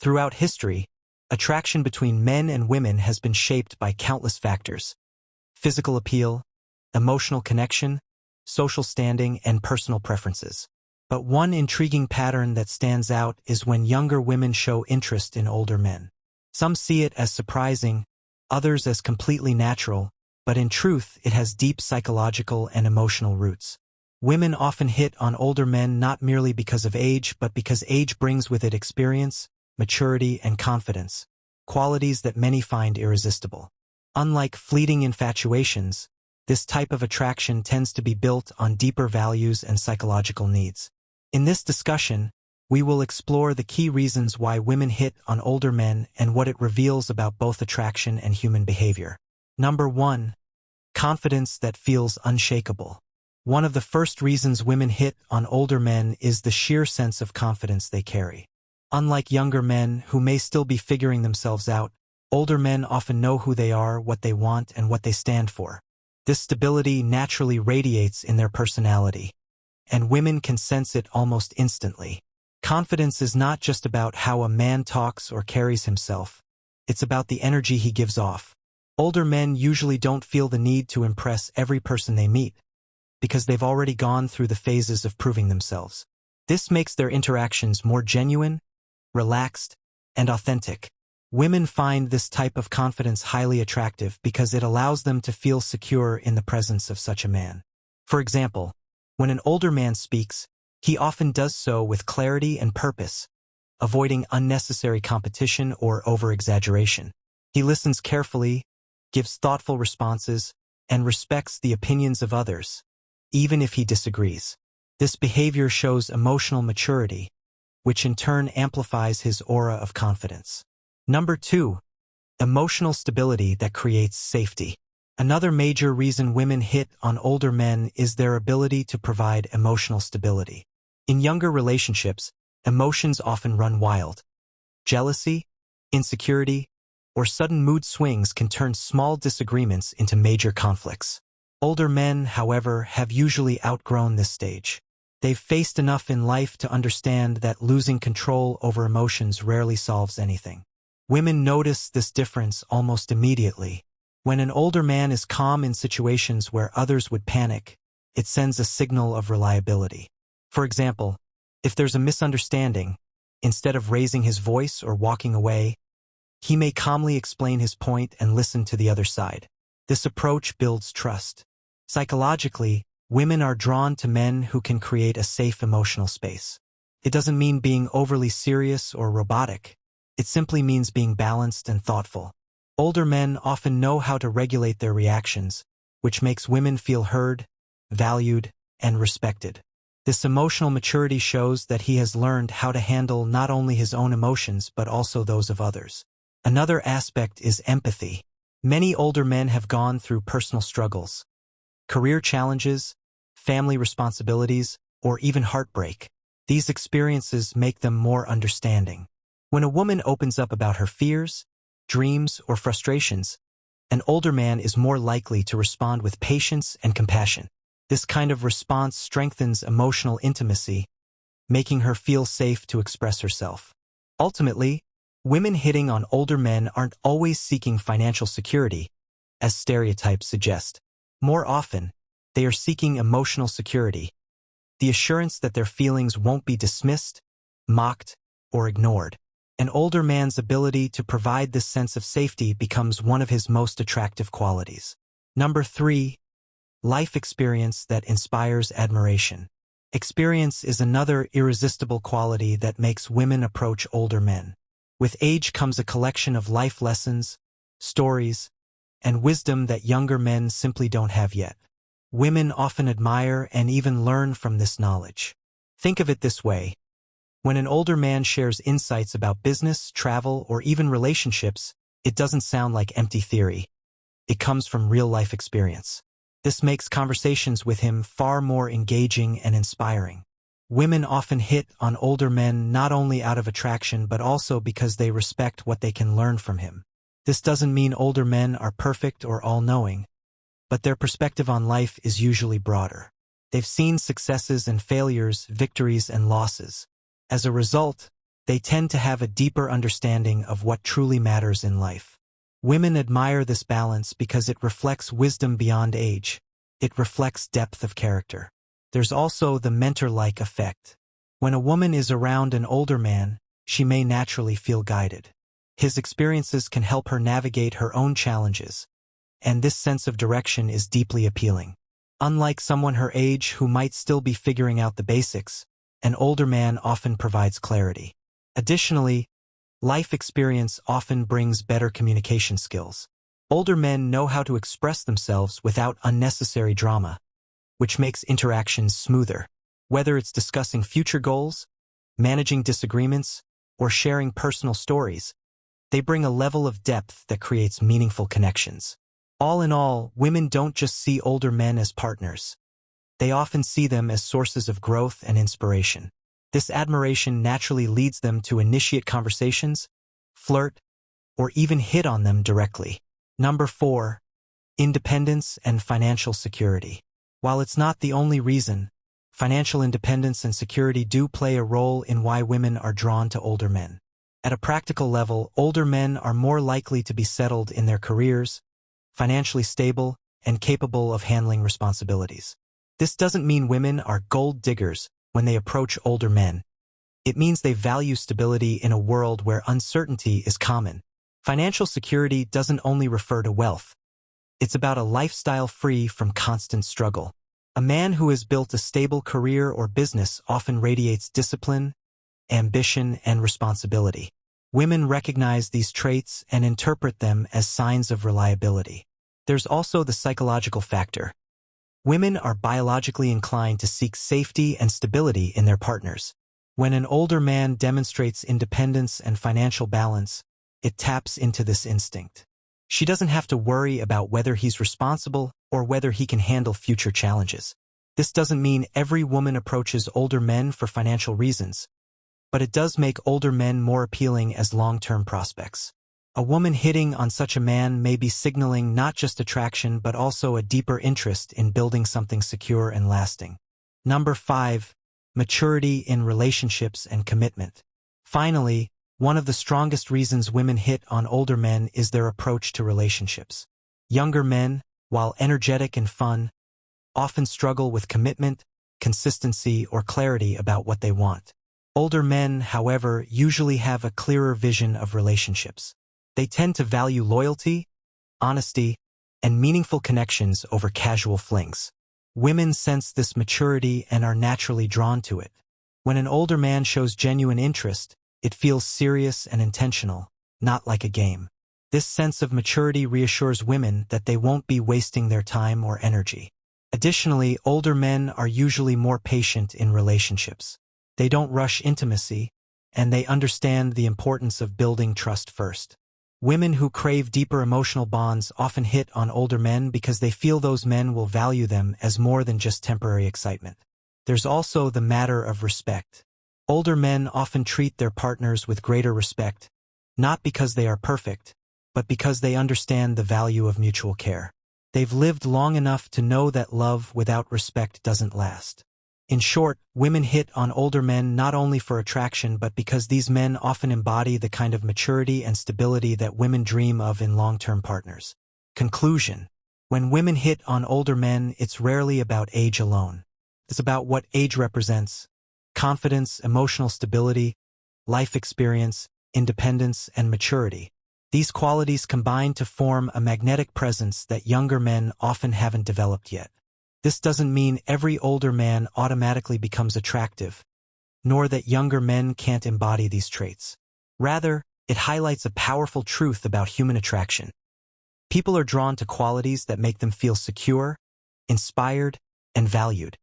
Throughout history, attraction between men and women has been shaped by countless factors: physical appeal, emotional connection, social standing, and personal preferences. But one intriguing pattern that stands out is when younger women show interest in older men. Some see it as surprising, others as completely natural, but in truth, it has deep psychological and emotional roots. Women often hit on older men not merely because of age, but because age brings with it experience, maturity, and confidence, qualities that many find irresistible. Unlike fleeting infatuations, this type of attraction tends to be built on deeper values and psychological needs. In this discussion, we will explore the key reasons why women hit on older men and what it reveals about both attraction and human behavior. Number 1. Confidence that feels unshakable. One of the first reasons women hit on older men is the sheer sense of confidence they carry. Unlike younger men who may still be figuring themselves out, older men often know who they are, what they want, and what they stand for. This stability naturally radiates in their personality, and women can sense it almost instantly. Confidence is not just about how a man talks or carries himself, it's about the energy he gives off. Older men usually don't feel the need to impress every person they meet, because they've already gone through the phases of proving themselves. This makes their interactions more genuine, relaxed, and authentic. Women find this type of confidence highly attractive because it allows them to feel secure in the presence of such a man. For example, when an older man speaks, he often does so with clarity and purpose, avoiding unnecessary competition or over-exaggeration. He listens carefully, gives thoughtful responses, and respects the opinions of others, even if he disagrees. This behavior shows emotional maturity, which in turn amplifies his aura of confidence. Number 2. Emotional stability that creates safety. Another major reason women hit on older men is their ability to provide emotional stability. In younger relationships, emotions often run wild. Jealousy, insecurity, or sudden mood swings can turn small disagreements into major conflicts. Older men, however, have usually outgrown this stage. They've faced enough in life to understand that losing control over emotions rarely solves anything. Women notice this difference almost immediately. When an older man is calm in situations where others would panic, it sends a signal of reliability. For example, if there's a misunderstanding, instead of raising his voice or walking away, he may calmly explain his point and listen to the other side. This approach builds trust. Psychologically, women are drawn to men who can create a safe emotional space. It doesn't mean being overly serious or robotic. It simply means being balanced and thoughtful. Older men often know how to regulate their reactions, which makes women feel heard, valued, and respected. This emotional maturity shows that he has learned how to handle not only his own emotions but also those of others. Another aspect is empathy. Many older men have gone through personal struggles, career challenges, family responsibilities, or even heartbreak. These experiences make them more understanding. When a woman opens up about her fears, dreams, or frustrations, an older man is more likely to respond with patience and compassion. This kind of response strengthens emotional intimacy, making her feel safe to express herself. Ultimately, women hitting on older men aren't always seeking financial security, as stereotypes suggest. More often, they are seeking emotional security, the assurance that their feelings won't be dismissed, mocked, or ignored. An older man's ability to provide this sense of safety becomes one of his most attractive qualities. Number 3. Life experience that inspires admiration. Experience is another irresistible quality that makes women approach older men. With age comes a collection of life lessons, stories, and wisdom that younger men simply don't have yet. Women often admire and even learn from this knowledge. Think of it this way. When an older man shares insights about business, travel, or even relationships, it doesn't sound like empty theory. It comes from real-life experience. This makes conversations with him far more engaging and inspiring. Women often hit on older men not only out of attraction but also because they respect what they can learn from him. This doesn't mean older men are perfect or all-knowing, but their perspective on life is usually broader. They've seen successes and failures, victories and losses. As a result, They tend to have a deeper understanding of what truly matters in life. Women admire this balance because it reflects wisdom beyond age. It reflects depth of character. There's also the mentor-like effect. When a woman is around an older man, she may naturally feel guided. His experiences can help her navigate her own challenges, and this sense of direction is deeply appealing. Unlike someone her age who might still be figuring out the basics, an older man often provides clarity. Additionally, life experience often brings better communication skills. Older men know how to express themselves without unnecessary drama, which makes interactions smoother. Whether it's discussing future goals, managing disagreements, or sharing personal stories, they bring a level of depth that creates meaningful connections. All in all, women don't just see older men as partners. They often see them as sources of growth and inspiration. This admiration naturally leads them to initiate conversations, flirt, or even hit on them directly. Number 4. Independence and financial security. While it's not the only reason, financial independence and security do play a role in why women are drawn to older men. At a practical level, older men are more likely to be settled in their careers, financially stable, and capable of handling responsibilities. This doesn't mean women are gold diggers when they approach older men. It means they value stability in a world where uncertainty is common. Financial security doesn't only refer to wealth. It's about a lifestyle free from constant struggle. A man who has built a stable career or business often radiates discipline, ambition, and responsibility. Women recognize these traits and interpret them as signs of reliability. There's also the psychological factor. Women are biologically inclined to seek safety and stability in their partners. When an older man demonstrates independence and financial balance, it taps into this instinct. She doesn't have to worry about whether he's responsible or whether he can handle future challenges. This doesn't mean every woman approaches older men for financial reasons, but it does make older men more appealing as long-term prospects. A woman hitting on such a man may be signaling not just attraction but also a deeper interest in building something secure and lasting. Number 5. Maturity in relationships and commitment. Finally, one of the strongest reasons women hit on older men is their approach to relationships. Younger men, while energetic and fun, often struggle with commitment, consistency, or clarity about what they want. Older men, however, usually have a clearer vision of relationships. They tend to value loyalty, honesty, and meaningful connections over casual flings. Women sense this maturity and are naturally drawn to it. When an older man shows genuine interest, it feels serious and intentional, not like a game. This sense of maturity reassures women that they won't be wasting their time or energy. Additionally, older men are usually more patient in relationships. They don't rush intimacy, and they understand the importance of building trust first. Women who crave deeper emotional bonds often hit on older men because they feel those men will value them as more than just temporary excitement. There's also the matter of respect. Older men often treat their partners with greater respect, not because they are perfect, but because they understand the value of mutual care. They've lived long enough to know that love without respect doesn't last. In short, women hit on older men not only for attraction but because these men often embody the kind of maturity and stability that women dream of in long-term partners. Conclusion: when women hit on older men, it's rarely about age alone. It's about what age represents: confidence, emotional stability, life experience, independence, and maturity. These qualities combine to form a magnetic presence that younger men often haven't developed yet. This doesn't mean every older man automatically becomes attractive, nor that younger men can't embody these traits. Rather, it highlights a powerful truth about human attraction. People are drawn to qualities that make them feel secure, inspired, and valued.